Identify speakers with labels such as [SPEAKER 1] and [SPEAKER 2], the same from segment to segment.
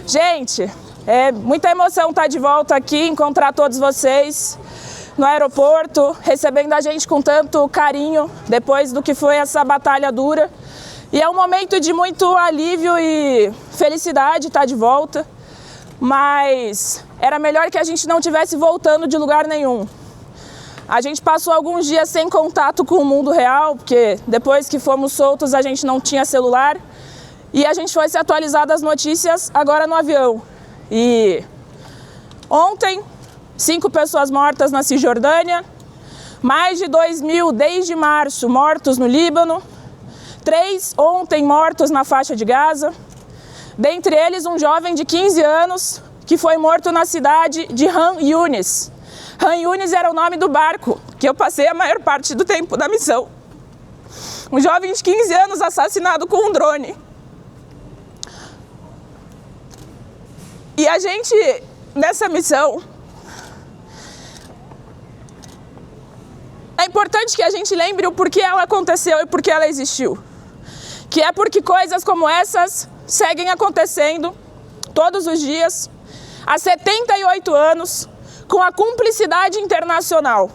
[SPEAKER 1] Gente, é muita emoção estar de volta aqui, encontrar todos vocês no aeroporto, recebendo a gente com tanto carinho, depois do que foi essa batalha dura. E é um momento de muito alívio e felicidade estar de volta, mas era melhor que a gente não estivesse voltando de lugar nenhum. A gente passou alguns dias sem contato com o mundo real, porque depois que fomos soltos a gente não tinha celular, e a gente foi se atualizar das notícias agora no avião. E ontem, 5 pessoas mortas na Cisjordânia, mais de 2.000 desde março mortos no Líbano, 3 ontem mortos na faixa de Gaza, dentre eles um jovem de 15 anos que foi morto na cidade de Han Yunis. Han Yunis era o nome do barco que eu passei a maior parte do tempo da missão. Um jovem de 15 anos assassinado com um drone. E a gente, nessa missão, é importante que a gente lembre o porquê ela aconteceu e porquê ela existiu. Que é porque coisas como essas seguem acontecendo todos os dias, há 78 anos, com a cumplicidade internacional,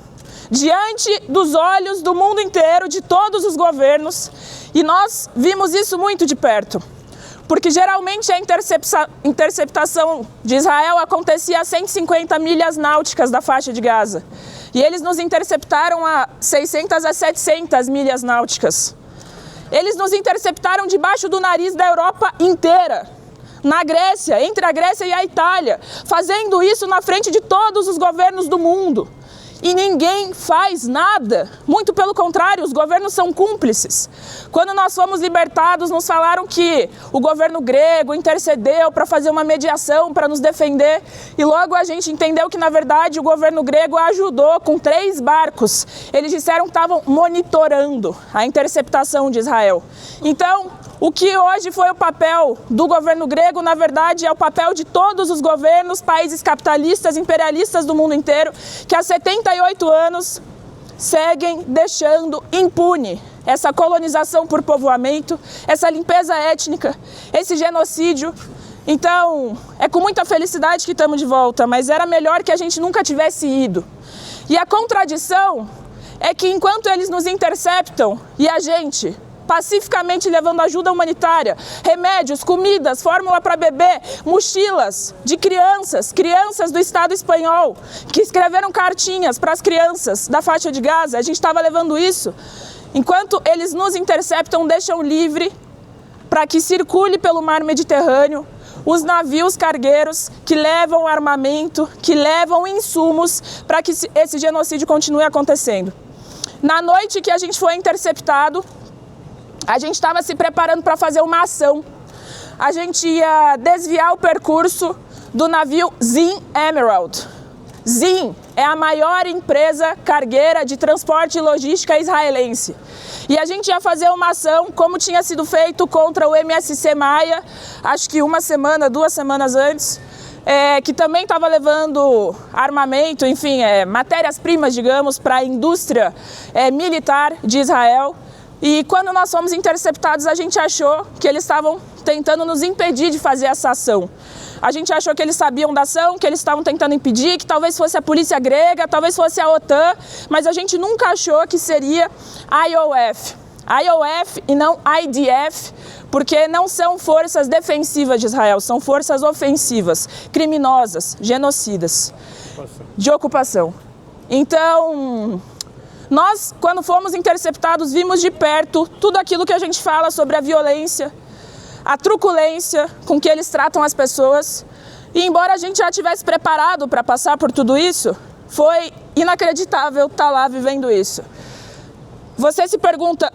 [SPEAKER 1] diante dos olhos do mundo inteiro, de todos os governos, e nós vimos isso muito de perto. Porque geralmente a interceptação de Israel acontecia a 150 milhas náuticas da faixa de Gaza. E eles nos interceptaram a 600 a 700 milhas náuticas. Eles nos interceptaram debaixo do nariz da Europa inteira, na Grécia, entre a Grécia e a Itália, fazendo isso na frente de todos os governos do mundo. E ninguém faz nada, muito pelo contrário, os governos são cúmplices. Quando nós fomos libertados, nos falaram que o governo grego intercedeu para fazer uma mediação, para nos defender, e logo a gente entendeu que, na verdade, o governo grego ajudou com 3 barcos. Eles disseram que estavam monitorando a interceptação de Israel. Então, o que hoje foi o papel do governo grego, na verdade, é o papel de todos os governos, países capitalistas, imperialistas do mundo inteiro, que há 78 anos seguem deixando impune essa colonização por povoamento, essa limpeza étnica, esse genocídio. Então, é com muita felicidade que estamos de volta, mas era melhor que a gente nunca tivesse ido. E a contradição é que enquanto eles nos interceptam e a gente pacificamente levando ajuda humanitária, remédios, comidas, fórmula para bebê, mochilas de crianças do Estado espanhol, que escreveram cartinhas para as crianças da faixa de Gaza, a gente estava levando isso. Enquanto eles nos interceptam, deixam livre para que circule pelo mar Mediterrâneo os navios cargueiros que levam armamento, que levam insumos para que esse genocídio continue acontecendo. Na noite que a gente foi interceptado, a gente estava se preparando para fazer uma ação. A gente ia desviar o percurso do navio Zim Emerald. Zim é a maior empresa cargueira de transporte e logística israelense. E a gente ia fazer uma ação, como tinha sido feito contra o MSC Maia, acho que 1 semana, 2 semanas antes, que também estava levando armamento, enfim, matérias-primas, digamos, para a indústria militar de Israel. E quando nós fomos interceptados, a gente achou que eles estavam tentando nos impedir de fazer essa ação. A gente achou que eles sabiam da ação, que eles estavam tentando impedir, que talvez fosse a polícia grega, talvez fosse a OTAN, mas a gente nunca achou que seria a IOF. IOF e não IDF, porque não são forças defensivas de Israel, são forças ofensivas, criminosas, genocidas, de ocupação. Então, nós, quando fomos interceptados, vimos de perto tudo aquilo que a gente fala sobre a violência, a truculência com que eles tratam as pessoas. E embora a gente já tivesse preparado para passar por tudo isso, foi inacreditável estar lá vivendo isso. Você se pergunta,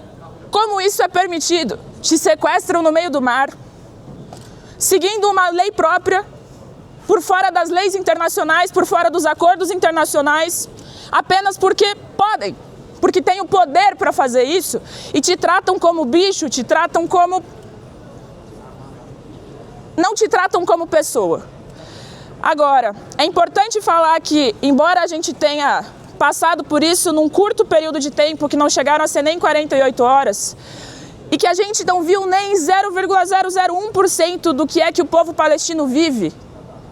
[SPEAKER 1] como isso é permitido? Te sequestram no meio do mar, seguindo uma lei própria, por fora das leis internacionais, por fora dos acordos internacionais, apenas porque podem, porque têm o poder para fazer isso, e te tratam como bicho, te tratam como... não te tratam como pessoa. Agora, é importante falar que, embora a gente tenha passado por isso num curto período de tempo, que não chegaram a ser nem 48 horas, e que a gente não viu nem 0,001% do que é que o povo palestino vive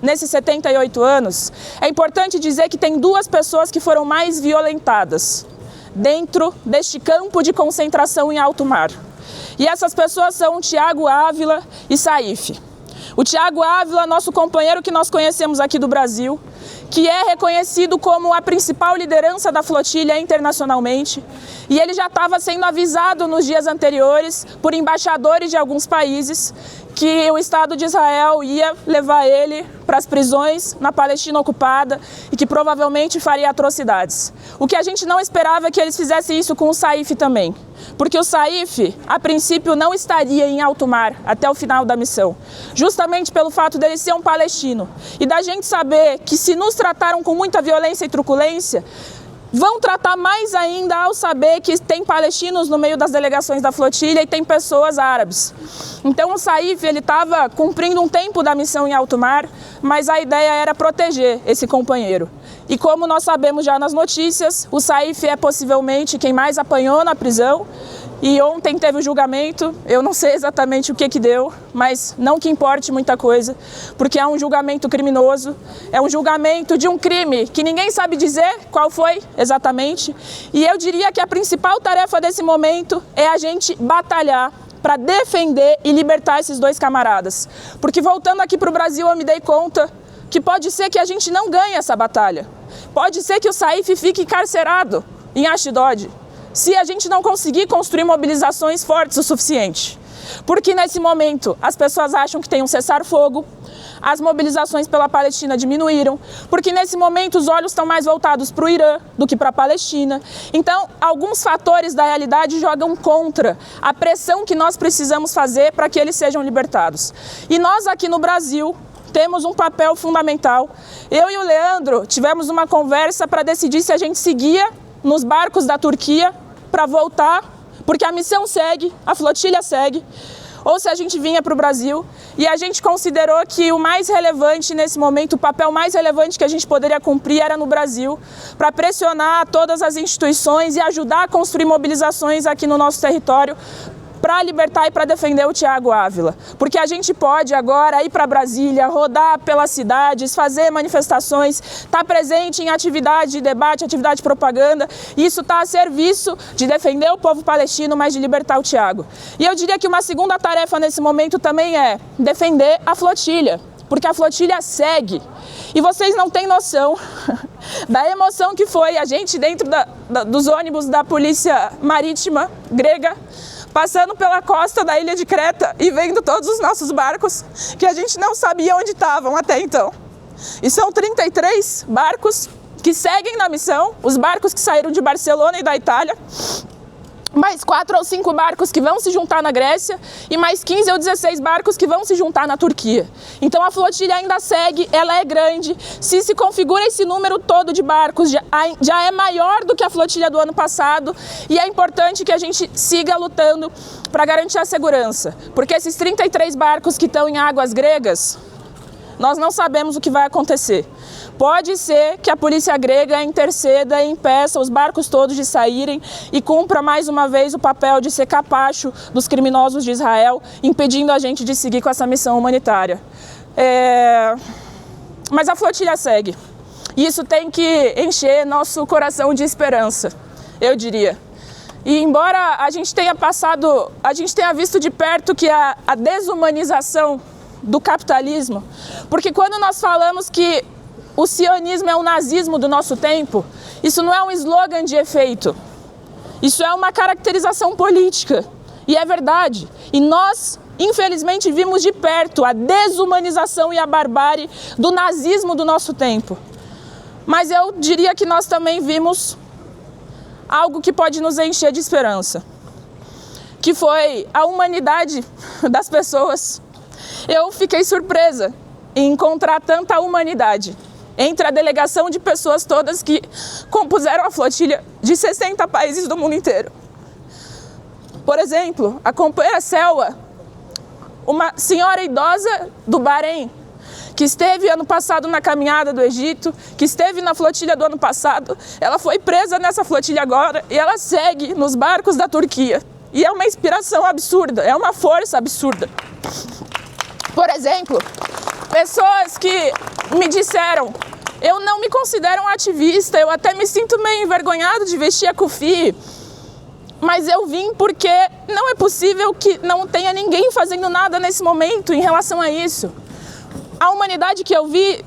[SPEAKER 1] nesses 78 anos, é importante dizer que tem duas pessoas que foram mais violentadas dentro deste campo de concentração em alto mar. E essas pessoas são o Thiago Ávila e Saif. O Thiago Ávila, nosso companheiro que nós conhecemos aqui do Brasil, que é reconhecido como a principal liderança da flotilha internacionalmente, e ele já estava sendo avisado nos dias anteriores por embaixadores de alguns países que o Estado de Israel ia levar ele para as prisões na Palestina ocupada e que provavelmente faria atrocidades. O que a gente não esperava é que eles fizessem isso com o Saif também, porque o Saif, a princípio, não estaria em alto mar até o final da missão, justamente pelo fato dele ser um palestino e da gente saber que se nos trataram com muita violência e truculência, vão tratar mais ainda ao saber que tem palestinos no meio das delegações da flotilha e tem pessoas árabes. Então o Saif, ele estava cumprindo um tempo da missão em alto mar, mas a ideia era proteger esse companheiro. E como nós sabemos já nas notícias, o Saif é possivelmente quem mais apanhou na prisão. E ontem teve o julgamento, eu não sei exatamente o que deu, mas não que importe muita coisa, porque é um julgamento criminoso, é um julgamento de um crime que ninguém sabe dizer qual foi exatamente. E eu diria que a principal tarefa desse momento é a gente batalhar para defender e libertar esses dois camaradas. Porque voltando aqui para o Brasil, eu me dei conta que pode ser que a gente não ganhe essa batalha. Pode ser que o Saif fique encarcerado em Ashdod, se a gente não conseguir construir mobilizações fortes o suficiente. Porque nesse momento as pessoas acham que tem um cessar-fogo, as mobilizações pela Palestina diminuíram, porque nesse momento os olhos estão mais voltados para o Irã do que para a Palestina. Então, alguns fatores da realidade jogam contra a pressão que nós precisamos fazer para que eles sejam libertados. E nós aqui no Brasil temos um papel fundamental. Eu e o Leandro tivemos uma conversa para decidir se a gente seguia nos barcos da Turquia para voltar, porque a missão segue, a flotilha segue, ou se a gente vinha para o Brasil. E a gente considerou que o mais relevante nesse momento, o papel mais relevante que a gente poderia cumprir era no Brasil, para pressionar todas as instituições e ajudar a construir mobilizações aqui no nosso território, para libertar e para defender o Thiago Ávila. Porque a gente pode agora ir para Brasília, rodar pelas cidades, fazer manifestações, estar presente em atividade de debate, atividade de propaganda. E isso está a serviço de defender o povo palestino, mas de libertar o Thiago. E eu diria que uma segunda tarefa nesse momento também é defender a flotilha, porque a flotilha segue. E vocês não têm noção da emoção que foi a gente dentro dos ônibus da polícia marítima grega, passando pela costa da ilha de Creta e vendo todos os nossos barcos que a gente não sabia onde estavam até então. E são 33 barcos que seguem na missão, os barcos que saíram de Barcelona e da Itália, mais 4 ou 5 barcos que vão se juntar na Grécia e mais 15 ou 16 barcos que vão se juntar na Turquia. Então a flotilha ainda segue, ela é grande. Se configura esse número todo de barcos, já é maior do que a flotilha do ano passado, e é importante que a gente siga lutando para garantir a segurança, porque esses 33 barcos que estão em águas gregas, nós não sabemos o que vai acontecer. Pode ser que a polícia grega interceda e impeça os barcos todos de saírem e cumpra mais uma vez o papel de ser capacho dos criminosos de Israel, impedindo a gente de seguir com essa missão humanitária. Mas a flotilha segue. E isso tem que encher nosso coração de esperança, eu diria. E embora a gente tenha visto de perto que a desumanização do capitalismo, porque quando nós falamos que o sionismo é o nazismo do nosso tempo, isso não é um slogan de efeito, isso é uma caracterização política, e é verdade. E nós, infelizmente, vimos de perto a desumanização e a barbárie do nazismo do nosso tempo. Mas eu diria que nós também vimos algo que pode nos encher de esperança, que foi a humanidade das pessoas. Eu fiquei surpresa em encontrar tanta humanidade entre a delegação de pessoas todas que compuseram a flotilha de 60 países do mundo inteiro. Por exemplo, a companheira Selwa, uma senhora idosa do Bahrein, que esteve ano passado na caminhada do Egito, que esteve na flotilha do ano passado, ela foi presa nessa flotilha agora e ela segue nos barcos da Turquia. e é uma inspiração absurda, é uma força absurda. Por exemplo, pessoas que me disseram: eu não me considero um ativista, eu até me sinto meio envergonhado de vestir a cufi, mas eu vim porque não é possível que não tenha ninguém fazendo nada nesse momento em relação a isso. A humanidade que eu vi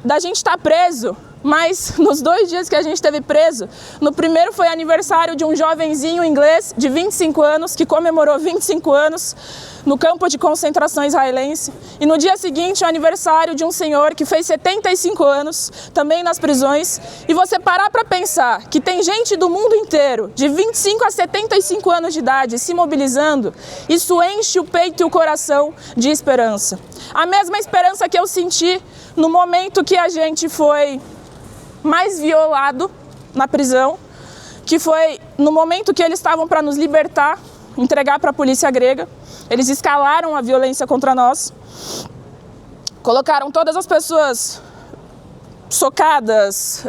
[SPEAKER 1] da gente estar preso, mas nos 2 dias que a gente esteve preso, no primeiro foi aniversário de um jovenzinho inglês de 25 anos, que comemorou 25 anos no campo de concentração israelense, e no dia seguinte o aniversário de um senhor que fez 75 anos, também nas prisões, e você parar para pensar que tem gente do mundo inteiro, de 25 a 75 anos de idade, se mobilizando, isso enche o peito e o coração de esperança. A mesma esperança que eu senti no momento que a gente foi mais violado na prisão, que foi no momento que eles estavam para nos libertar, entregar para a polícia grega. Eles escalaram a violência contra nós, colocaram todas as pessoas socadas,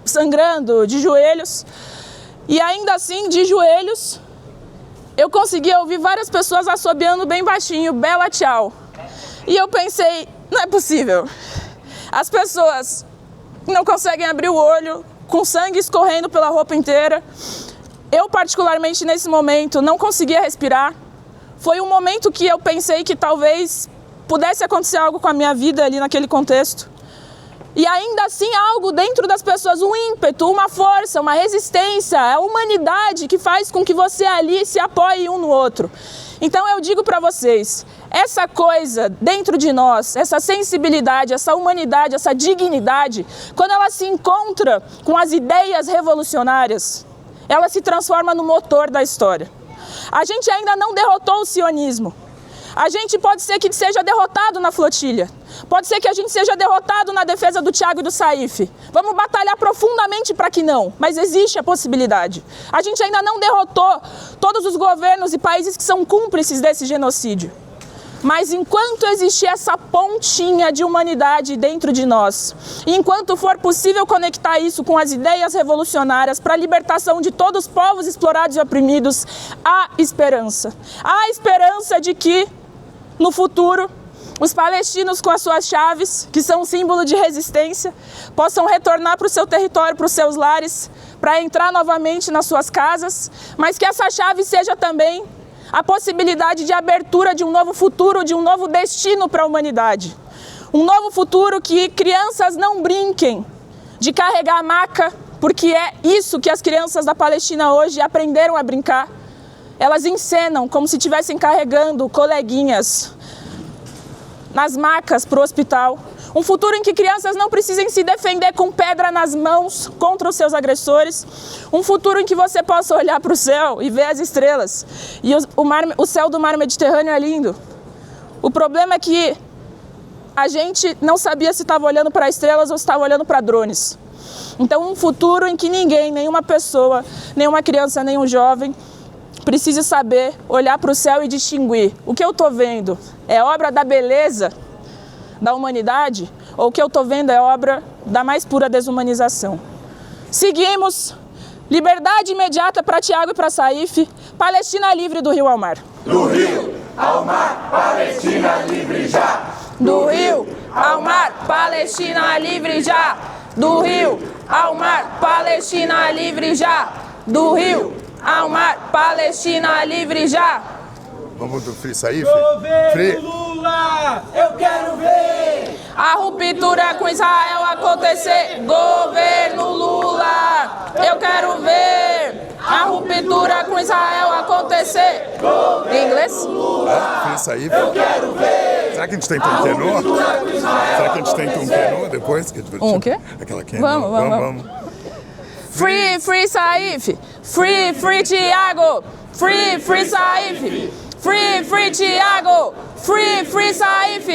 [SPEAKER 1] sangrando, de joelhos, e ainda assim, de joelhos, eu conseguia ouvir várias pessoas assobiando bem baixinho: Bela tchau. E eu pensei, não é possível. As pessoas não conseguem abrir o olho, com sangue escorrendo pela roupa inteira. Eu, particularmente, nesse momento, não conseguia respirar. Foi um momento que eu pensei que talvez pudesse acontecer algo com a minha vida ali naquele contexto. E ainda assim, algo dentro das pessoas, um ímpeto, uma força, uma resistência, a humanidade que faz com que você ali se apoie um no outro. Então eu digo para vocês, essa coisa dentro de nós, essa sensibilidade, essa humanidade, essa dignidade, quando ela se encontra com as ideias revolucionárias, ela se transforma no motor da história. A gente ainda não derrotou o sionismo. A gente pode ser que seja derrotado na flotilha. Pode ser que a gente seja derrotado na defesa do Tiago e do Saif. Vamos batalhar profundamente para que não, mas existe a possibilidade. A gente ainda não derrotou todos os governos e países que são cúmplices desse genocídio. Mas enquanto existir essa pontinha de humanidade dentro de nós, e enquanto for possível conectar isso com as ideias revolucionárias para a libertação de todos os povos explorados e oprimidos, há esperança. Há esperança de que, no futuro, os palestinos com as suas chaves, que são um símbolo de resistência, possam retornar para o seu território, para os seus lares, para entrar novamente nas suas casas, mas que essa chave seja também a possibilidade de abertura de um novo futuro, de um novo destino para a humanidade. Um novo futuro que crianças não brinquem de carregar a maca, porque é isso que as crianças da Palestina hoje aprenderam a brincar. Elas encenam como se estivessem carregando coleguinhas nas macas para o hospital. Um futuro em que crianças não precisem se defender com pedra nas mãos contra os seus agressores. Um futuro em que você possa olhar para o céu e ver as estrelas. E o céu do mar Mediterrâneo é lindo. O problema é que a gente não sabia se estava olhando para estrelas ou se estava olhando para drones. Então, um futuro em que ninguém, nenhuma pessoa, nenhuma criança, nenhum jovem, precise saber olhar para o céu e distinguir: o que eu estou vendo é obra da beleza da humanidade, ou o que eu estou vendo é obra da mais pura desumanização. Seguimos. Liberdade imediata para Tiago e para Saif. Palestina livre do rio ao mar.
[SPEAKER 2] Do rio ao mar, Palestina livre já.
[SPEAKER 1] Do rio ao mar, Palestina livre já. Do rio ao mar, Palestina livre já. Do rio ao mar, Palestina livre já.
[SPEAKER 2] Vamos do Free Saif?
[SPEAKER 3] Governo Lula, eu quero ver
[SPEAKER 1] a ruptura com Israel acontecer. Governo Lula, eu quero ver a ruptura com Israel acontecer. Em inglês?
[SPEAKER 2] Free Saif?
[SPEAKER 3] eu quero ver
[SPEAKER 2] Será que a gente tenta um quenô? Será que a gente tenta um quenô depois?
[SPEAKER 1] Um quê?
[SPEAKER 2] Aquela quenô.
[SPEAKER 1] Vamos. Free, free Saif. Free, free Tiago. Free, free Saif. Free, free Tiago. Free, free Saif.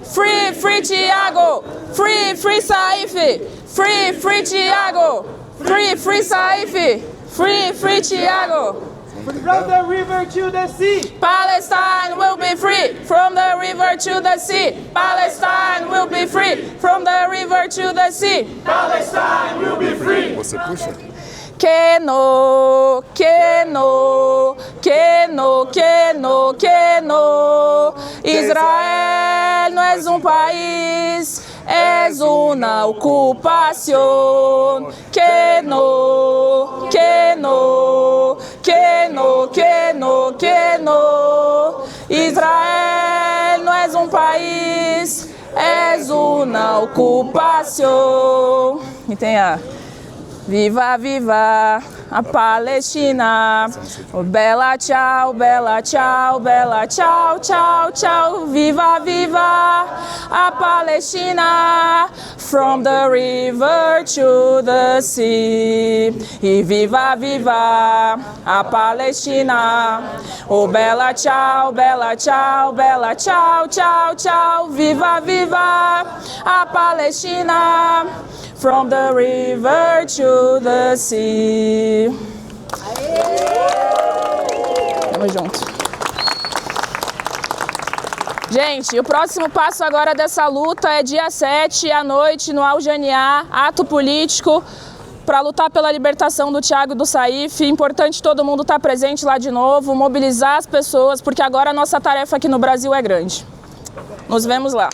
[SPEAKER 1] Free, free Tiago. Free, free Saif. Free, free Tiago. Free, free Saif. Free, free Tiago.
[SPEAKER 3] From the river to the sea.
[SPEAKER 1] Palestine will be free from the river to the sea. Palestine will be free from the river to the sea.
[SPEAKER 3] Palestine will be free.
[SPEAKER 2] Você puxa?
[SPEAKER 1] no, que no, que no, que no, que no. Israel no es un país, es una ocupación. Que no, que no, que no, que no, que no. Israel no es un país, es una ocupación. E tem a Viva, viva a Palestina. Oh, bela tchau, bela tchau, bela tchau, tchau, tchau. Viva, viva a Palestina. From the river to the sea. E viva, viva a Palestina. Oh, bela tchau, bela tchau, bela tchau, tchau, tchau. Viva, viva a Palestina. From the river to the sea. Tamo junto. Gente, o próximo passo agora dessa luta é dia 7 à noite no Al Janiá, ato político para lutar pela libertação do Thiago e do Saif. Importante todo mundo estar presente lá de novo, mobilizar as pessoas, porque agora a nossa tarefa aqui no Brasil é grande. Nos vemos lá.